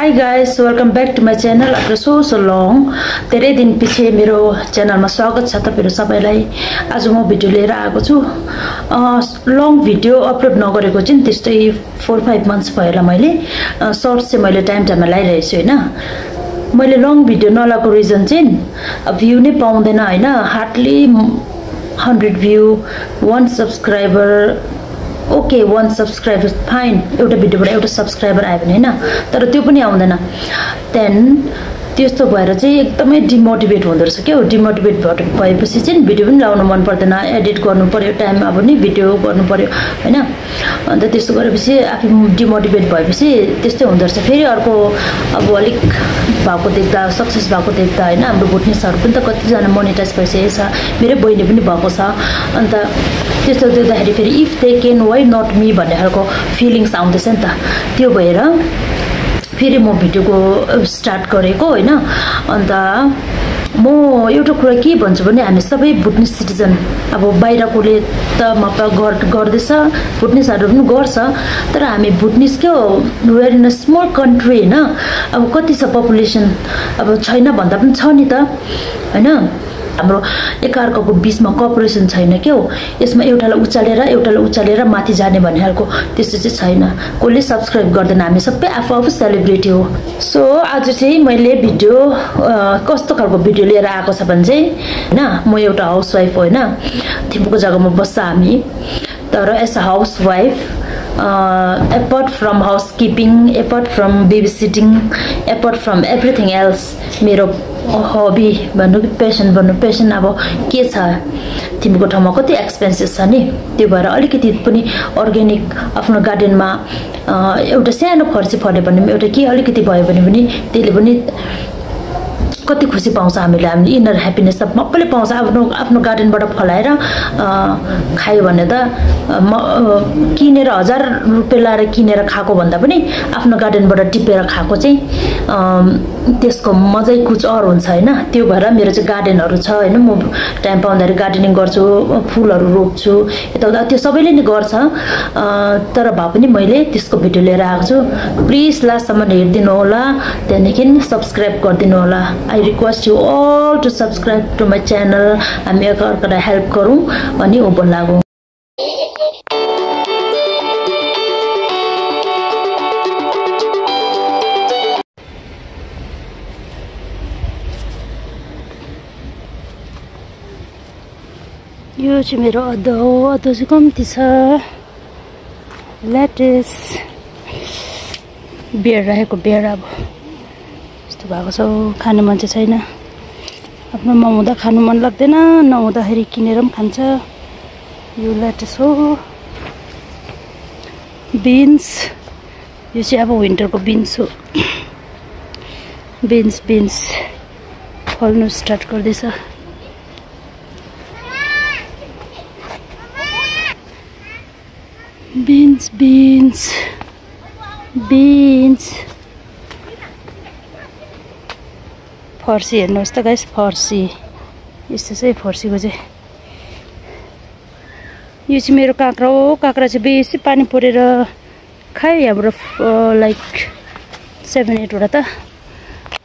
Hi guys, welcome back to my channel after so long. धेरै दिन पछि मेरो च्यानलमा स्वागत छ तपाईहरु सबैलाई। आज म भिडियो लिएर आएको छु। लङ भिडियो अपलोड नगरेको चाहिँ त्यस्तै 4-5 मन्थ्स भयो होला मैले। सर्ट्स चाहिँ मैले टाइममा लाइरहेको छु हैन। मैले लङ भिडियो नलाएको रिजन चाहिँ भ्यू नै पाउँदैन हैन। Hardly 100 view, 1 subscriber okay 1 subscriber fine एउटा भिडियोबाट एउटा सब्स्क्राइबर आयो भने हैन तर त्यो पनि आउँदैन देन त्यस्तो भएर चाहिँ एकदमै डिमोटिभेट हुँदो रहेछ के हो डिमोटिभेट भएपछि चाहिँ भिडियो पनि लाउन मन पर्दैन एडिट गर्नु पर्यो टाइममा पनि भिडियो गर्नु पर्यो हैन अन्त त्यस्तो गरेपछि आफै डिमोटिभेट भएपछि त्यस्तै हुँदो रहेछ फेरि अर्को अब अलिक भएको देख्दा सक्सेस भएको देख्दा हैन हाम्रो भुटनिसहरु पनि त कति जना मोनेटाइज भइसकेको छ मेरै बहिनी पनि भएको छ अन्त त्यस्तो देख्दाखेरि फेरि if they can why not me भन्ने खालको फिलिङ्स आउँदैछ नि त त्यो भएर फेरि म भिडियोको स्टार्ट गरेको हैन अन्त म एउटा कुरा के भन्छु भने हामी सबै भुटनिस सिटिजन अब बाहिरकोले त गर्दैछ भुटनिसहरु पनि गर्छ तर हामी भुटनिस के हो we are in a small country हैन अब कति छ पपुलेसन अब छैन भन्दा पनि छ नि त हैन हाम्रो एकार्काको बीचमा कोअपरेसन छैन के हो यसमा एउटालाई उचालेर माथि जाने भन्ने खालको त्यस्तो चाहिँ छैन कसले सब्स्क्राइब गर्दैन हामी सबै आफू सेलिब्रिटी हो सो आज चाहिँ मैले भिडियो कस्तो खालको भिडियो लिएर आएको छ भने चाहिँ हैन म एउटा हाउसवाइफ हो हैन थिम्पूको जग्गामा बस्छ हामी तर as a housewife apart from housekeeping, apart from babysitting, apart from everything else, मेरो हबी भन्नु कि पेसन अब के छ तिमीको ठाउँमा कति एक्सपेन्सेस छ नि त्यो भएर अलिकति पनि अर्ग्यानिक आफ्नो गार्डनमा एउटा सानो फर्सी फल्यो भने एउटा के अलिकति भयो भने पनि त्यसले पनि कति खुसी पाउँछ हामीले इनर ह्याप्पिनेस सब मक्कले पाउँछ आफ्नो गार्डनबाट फलाएर खायो भने त किनेर 1000 रुपैयाँ लाएर किनेर खाएको भन्दा पनि आफ्नो गार्डनबाट टिपेर खाएको चाहिँ त्यसको मजै कुछ और हुन्छ हैन त्यो भएर मेरो चाहिँ गार्डनहरु छ हैन म टाइम पाउँदाखेरि गार्डनिङ गर्छु फुलहरु रोप्छु यताउता त्यो सबैले नि गर्छ तर भए पनि मैले त्यसको भिडियो लिएर आएको छु प्लिज लास्टसम्म हेर्दिनु होला त्यहाँदेखि सब्स्क्राइब गर्दिनु होला I request you all to subscribe to my channel हामी एकअर्कालाई हेल्प गरौँ अनि ऊपर लागौँ यो चाहिँ मेरो अदो चाहिँ कम्ती छ लेटेस बियर राखेको बियर अब यस्तो भएको छ खाने मन चाहिँ छैन आफ्नोमा हुँदा खानु मन लाग्दैन नहुँदाखेरि किनेर पनि खान्छ यो लेटेस हो बिन्स यो चाहिँ अब विन्टरको बिन्स हो बिन्स फल्नु स्टार्ट गर्दैछ बिन्स फर्सी हेर्नुहोस् त गाइस फर्सी यस्तो चाहिँ फर्सीको चाहिँ यो चाहिँ मेरो काँक्रा हो काँक्रा चाहिँ बेसी पानी परेर खायो यहाँबाट लाइक 7-8 वटा त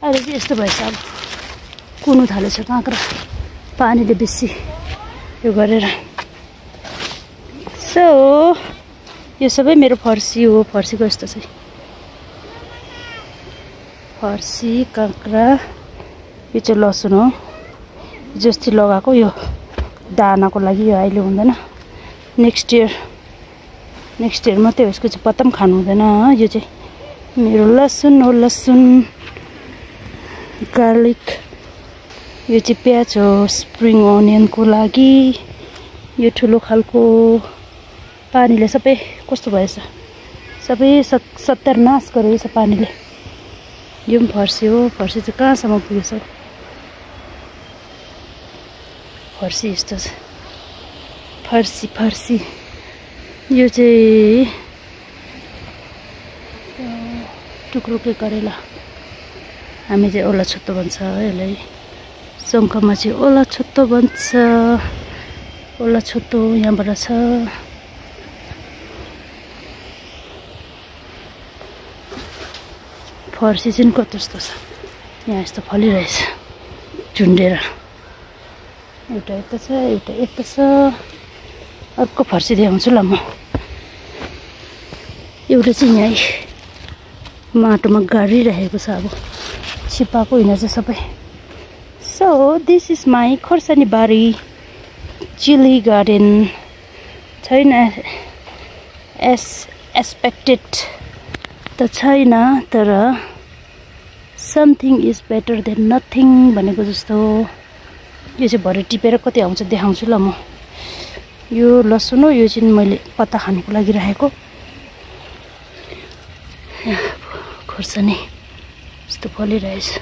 अहिले चाहिँ यस्तो भएछ अब कुनु थालेछ काँक्रा पानीले बेसी यो गरेर सो यो सबै मेरो फर्सी हो फर्सीको यस्तो चाहिँ फर्सी काँक्रा यो चाहिँ लसुन हो जस्तै लगाएको यो दानाको लागि यो अहिले हुँदैन नेक्स्ट इयर मात्रै हो यसको चाहिँ पत्ता पनि खानु हुँदैन यो चाहिँ मेरो लसुन हो लसुन गार्लिक यो चाहिँ प्याज हो स्प्रिङ अनियनको लागि यो ठुलो खालको पानीले सबै कस्तो भएछ सबै सत्यानाश गरेछ पानीले यो पनि फर्सी हो फर्सी चाहिँ कहाँसम्म पुगेछ फर्सी यस्तो छ फर्सी यो चाहिँ टुक्रोके करेला हामी चाहिँ ओला छत्तो भन्छ यसलाई शङ्खमा चाहिँ ओला छत्तो भन्छ ओला छत्तो यहाँबाट छ फर्सी चाहिँ कस्तो छ यहाँ यस्तो फलिरहेछ झुन्डेर एउटा यता छ एउटा यता छ अर्को फर्सी देखाउँछु ल म एउटा चाहिँ यहाँ माटोमा गाडिरहेको छ अब छिपाको होइन चाहिँ सबै सो दिस इज माई खोर्सानी बारी चिली गार्डन छैन एक्सपेक्टेड त छैन तर something is better than nothing भनेको जस्तो यो चाहिँ भरे टिपेर कति आउँछ देखाउँछु ल म यो लसुन हो यो चाहिँ मैले पत्ता खानको लागि राखेको खोर्सानी यस्तो फलिरहेछ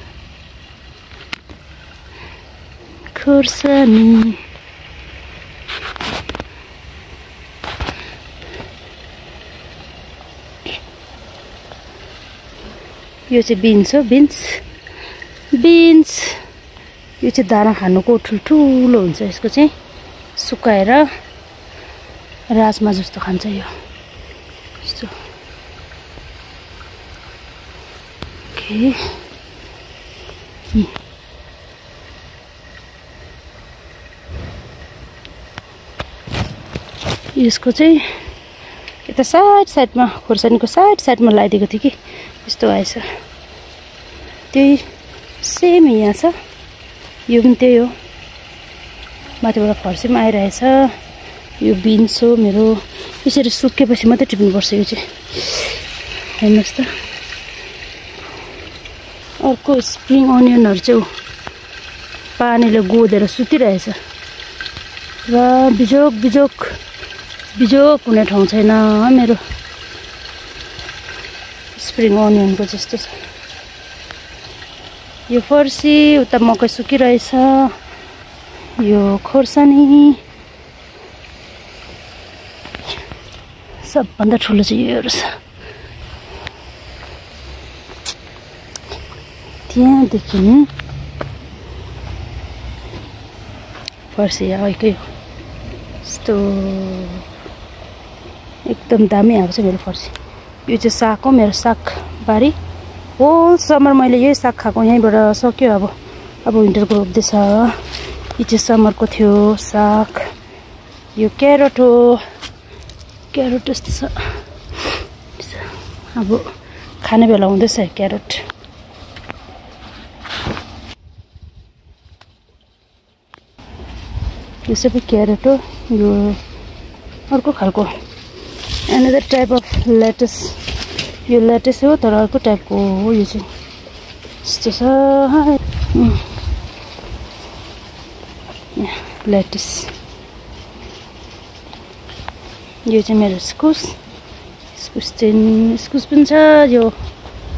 खोर्सानी यो चाहिँ बिन्स हो बिन्स यो चाहिँ दाना खानुको ठुल्ठुलो हुन्छ यसको चाहिँ सुकाएर राजमा जस्तो खान्छ यो यस्तो ओके यसको चाहिँ यता साइडमा खोर्सानीको साइडमा लगाइदिएको थिएँ कि यस्तो आएछ त्यही सेम यहाँ छ यो पनि त्यही हो माथिबाट फर्सी पनि आइरहेछ यो बिन्स हो मेरो यसरी सुकेपछि मात्रै टिप्नुपर्छ यो चाहिँ हेर्नुहोस् त अर्को स्प्रिङ अनियनहरू चाहिँ पानीले गोदेर सुतिरहेछ र बिजोक हुने ठाउँ छैन मेरो स्प्रिङ अनियनको जस्तो छ यो फर्सी उता मकै सुकिरहेछ यो खोर्सानी सबभन्दा ठुलो चाहिँ योहरू छ त्यहाँदेखि फर्सी आएकै यस्तो एकदम दामी आएको छ मेरो फर्सी यो चाहिँ साग हो मेरो सागबारी होल समर मैले यही साग खाएको यहीँबाट सक्यो अब विन्टरको रोप्दैछ यो चाहिँ समरको थियो साग यो क्यारोट हो क्यारोट यस्तो छ अब खाने बेला हुँदैछ क्यारोट यो सबै क्यारोट हो यो अर्को खालको एनदर टाइप अफ लेटस यो लेटस हो तर अर्को टाइपको हो यो चाहिँ यस्तो छ लेटस यो चाहिँ मेरो इस्कुस पनि छ यो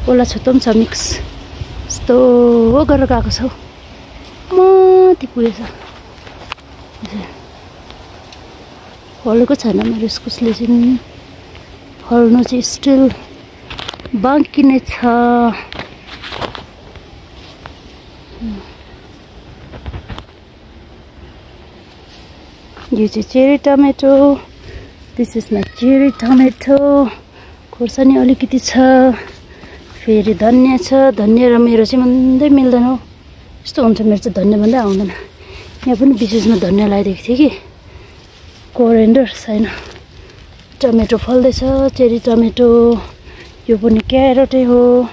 ओला छत्तो पनि छ मिक्स यस्तो गरेर गएको छ माथि पुगेछ फलेको छैन मेरो इस्कुसले चाहिँ फल्नु चाहिँ स्टिल बाँकी नै छ यो चाहिँ cherry tomato this is my cherry tomato खोर्सानी अलिकति छ फेरि धनियाँ छ धनियाँ र मेरो चाहिँ भन्दै मिल्दैन हो यस्तो हुन्छ मेरो चाहिँ धनियाँ भन्दै आउँदैन यहाँ पनि बिचमा धनियाँ लगाइदिएको थिएँ कि कोरिएन्डर छैन टमेटो फल्दैछ चेरी टमेटो यो पनि क्यारोटै हो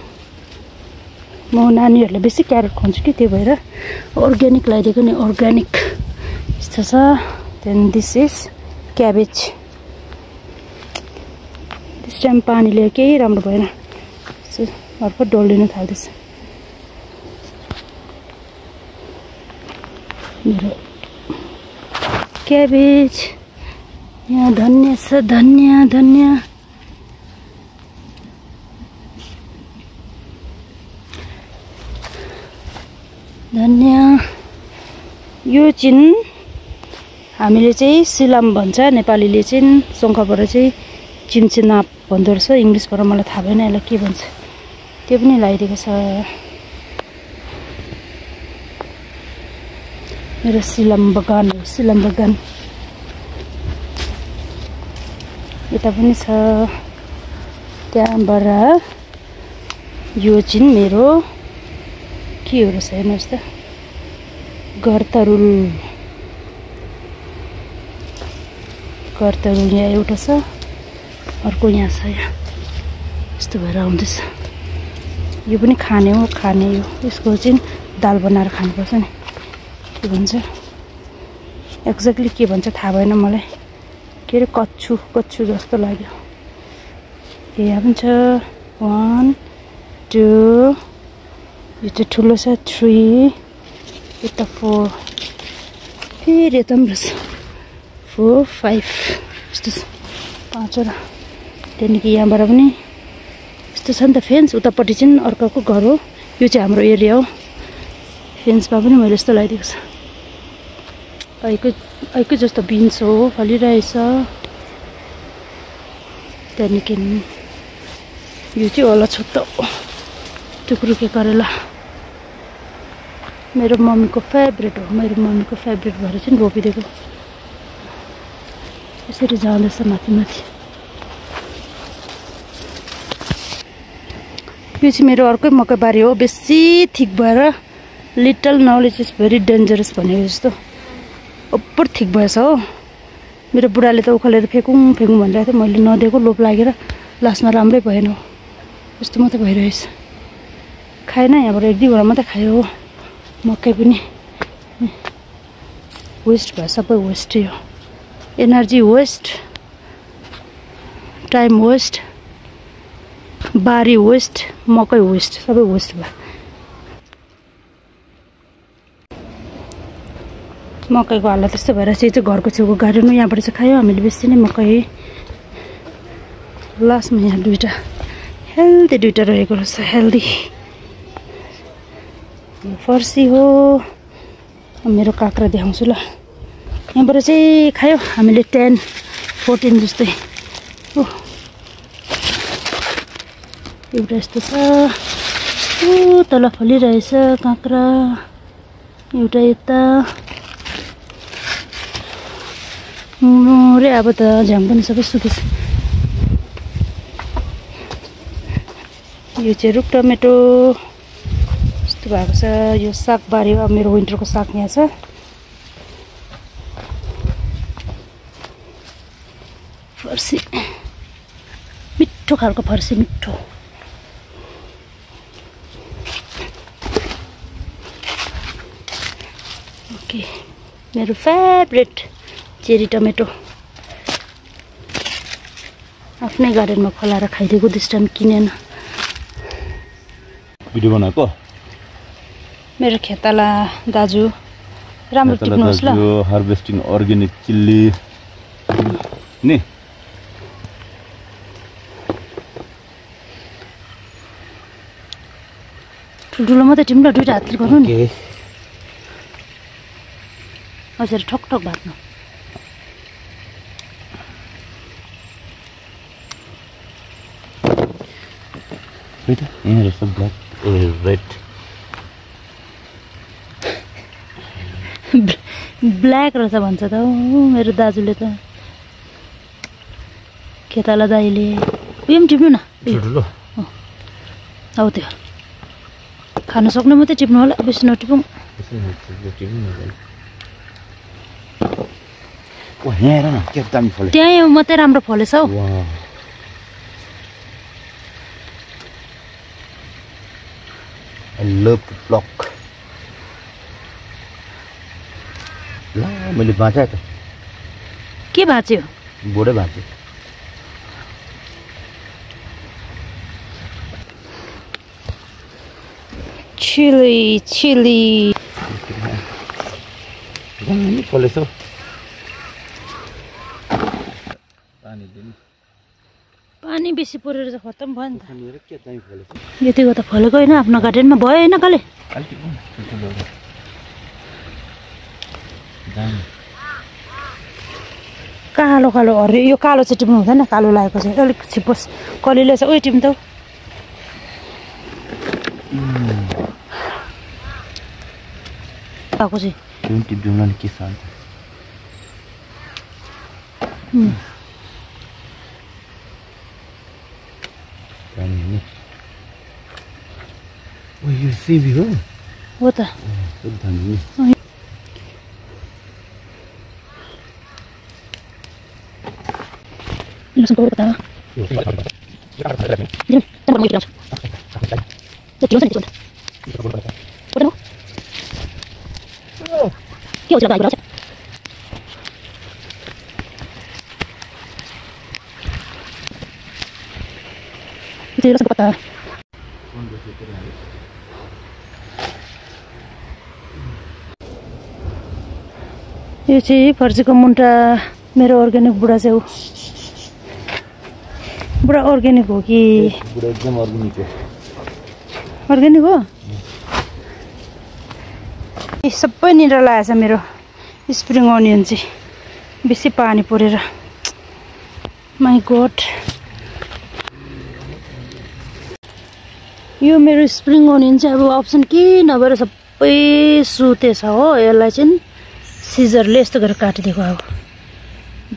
म नानीहरूले बेसी क्यारोट खुवाउँछु कि त्यही भएर अर्ग्यानिक लगाइदिएको नि अर्ग्यानिक यस्तो छ then this is cabbage this time पानीले केही राम्रो भएन भर्खर डल्लिन थाल्दैछ मेरो क्याबेज यहाँ धनियाँ छ धनियाँ यो चाहिँ हामीले चाहिँ सिलाम भन्छ नेपालीले चाहिँ शङ्खबाट चाहिँ चिम्चिनाप भन्दो रहेछ इङ्ग्लिसबाट मलाई थाहा भएन यसलाई के भन्छ त्यो पनि लगाइदिएको छ मेरो सिलाम बगान यता पनि छ त्यहाँबाट यो चाहिँ मेरो के हो रहेछ हेर्नुहोस् त, गरतरुल यहाँ एउटा छ, अर्को यहाँ छ। यहाँ यस्तो भएर आउँदैछ। यो पनि खाने हो, खाने यो। यसको चाहिँ दाल बनाएर खानुपर्छ नि। के भन्छ एक्ज्याक्टली के भन्छ थाहा भएन मलाई। के अरे कच्छु जस्तो लाग्यो। यहाँ पनि छ 1 2, यो चाहिँ ठुलो छ 3, यता 4, फेरि यता पनि रहेछ 4 5 यस्तो छ, 5वटा। त्यहाँदेखि यहाँबाट पनि यस्तो छ नि त फेन्स। उतापट्टि चाहिँ अर्काको घर हो, यो चाहिँ हाम्रो एरिया हो। फेन्समा पनि मैले यस्तो लगाइदिएको छ। ऐकै जस्तो बिन्स हो, फलिरहेछ। त्यहाँदेखि यो चाहिँ होला छुट्टो टुक्रुके करेला, मेरो मम्मीको फेभरेट हो। मेरो मम्मीको फेभरेट भएर चाहिँ रोपिदिएको। यसरी जाँदैछ माथि माथि। यो चाहिँ मेरो अर्कै मकैबारी हो। बेसी थिक भएर little knowledge is very dangerous भनेको जस्तो ओभर थिक भएछ हो। मेरो बुढाले त उखालेर फेकौँ भनिरहेको थियो। मैले नदिएको, लोभ लागेर लास्टमा राम्रै भएन। यस्तो मात्रै भइरहेछ। खाएन, यहाँबाट 1-2 वटा मात्रै खायो हो। मकै पनि वेस्ट भयो, सबै वेस्टै हो। एनर्जी वेस्ट, टाइम वेस्ट, बारी वेस्ट, मकै वेस्ट, सबै वेस्ट भयो। मकैको हालत त्यस्तो भएर चाहिँ घरको छेउको गार्डन हो। यहाँबाट चाहिँ खायो हामीले बेसी नै मकै। लास्टमा यहाँ 2टा हेल्दी 2टा रहेको रहेछ, हेल्दी फर्सी हो। मेरो काँक्रा देखाउँछु ल। यहाँबाट चाहिँ खायो हामीले 10-14 जस्तै। एउटा यस्तो छ, तल फलिरहेछ काँक्रा। एउटा यता रे, अब त झ्याङ पनि सबै सुकेछ। यो चाहिँ रुख टमेटो यस्तो भएको छ। यो सागबारी हो, मेरो विन्टरको साग यहाँ छ। फर्सी मिठो खालको फर्सी, मिठो। ओके, मेरो फेभरेट चेरी टमेटो आफ्नै गार्डनमा फलाएर खाइदिएको। दिस टाइम किनेन। भिडियो बनाएको मेरो खेताला दाजु, राम्रो टिप्नुहोस् ल। हार्भेस्टिङ अर्ग्यानिक चिल्ली नि। ठुल्ठुलो मात्रै टिप्नु, 2टा हातले गर्नु नि। हजुर ठक ठक भाग्नु। यहाँ रहेछ ब्ल्याक रेड। ब्ल्याक रहेछ भन्छ त मेरो दाजुले त। खेताला दाइले उयो पनि टिप्नु न। हौ त्यो खानु सक्ने मात्रै टिप्नु होला, बेसी नटिपौँ। त्यहाँ मात्रै राम्रो फलेछ हौ। ला मैले बाँचे त। के बाँच्यो? बोडे बाँचे। चिली फलेछ। पानी बेसी परेर चाहिँ खत्तम भयो नि त। यतिको त फलेको होइन, आफ्नो गार्डनमा भयो होइन काले। कालो कालो हरे, यो कालो चाहिँ टिप्नु हुँदैन। कालो लागेको चाहिँ अलिक छिप्पोस्। कलिलो चाहिँ उयो टिप्नु त। आएको चाहिँ के छ यो सिबी हो हो त लसुनको पत्ता यो चाहिँ फर्सीको मुन्टा मेरो अर्ग्यानिक बुढा चाहिँ हो बुढा अर्ग्यानिक हो कि बुढा एकदम अर्ग्यानिक हो अर्ग्यानिक हो सबै निरा लागेछ मेरो स्प्रिङ अनियन चाहिँ बेसी पानी परेर माई गॉड यो मेरो स्प्रिङ अनियन चाहिँ अब अप्सन के नभएर सबै सुतेछ हो यसलाई चाहिँ सिजरले यस्तो गरेर काटिदिएको अब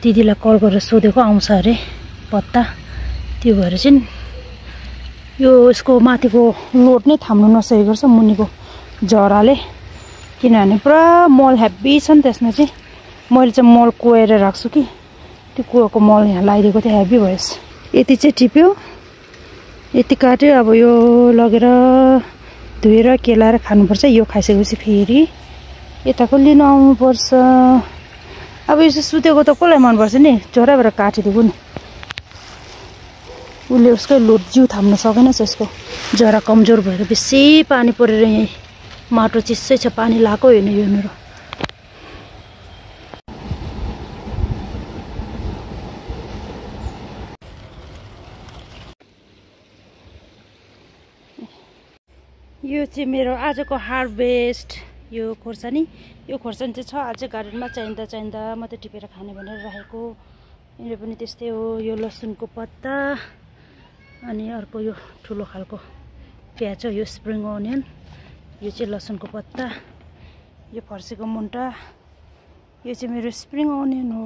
दिदीलाई कल गरेर सोधेको आउँछ अरे पत्ता त्यो भएर चाहिँ यो यसको माथिको लोड नै थाम्नु नसकेको रहेछ मुनिको जराले किनभने पुरा मल हेभी छ नि त्यसमा चाहिँ मैले चाहिँ मल कोएर राख्छु कि त्यो कुवाको मल यहाँ लगाइदिएको थियो हेभी भएछ यति चाहिँ टिप्यो यति काट्यो अब यो लगेर धोएर केलाएर खानुपर्छ यो खाइसकेपछि फेरि यताको लिनु आउनुपर्छ अब यसो सुतेको त कसलाई मनपर्छ नि जराबाट काटिदिएको नि उसले उसकै लोड जिउ थाम्न सकेन यसको जरा कमजोर भएर बेसी पानी परेर यहीँ माटो चिसै छ पानी लाएको होइन यो मेरो यो चाहिँ मेरो आजको हार्भेस्ट यो खोर्सानी यो खोर्सानी चाहिँ छ अझै गार्डनमा चाहिँदा मात्रै टिपेर खाने भनेर राखेको यिनीहरू पनि त्यस्तै हो यो लसुनको पत्ता अनि अर्को यो ठुलो खालको प्याज हो यो स्प्रिङ अनियन यो चाहिँ लसुनको पत्ता यो फर्सीको मुन्टा यो चाहिँ मेरो स्प्रिङ अनियन हो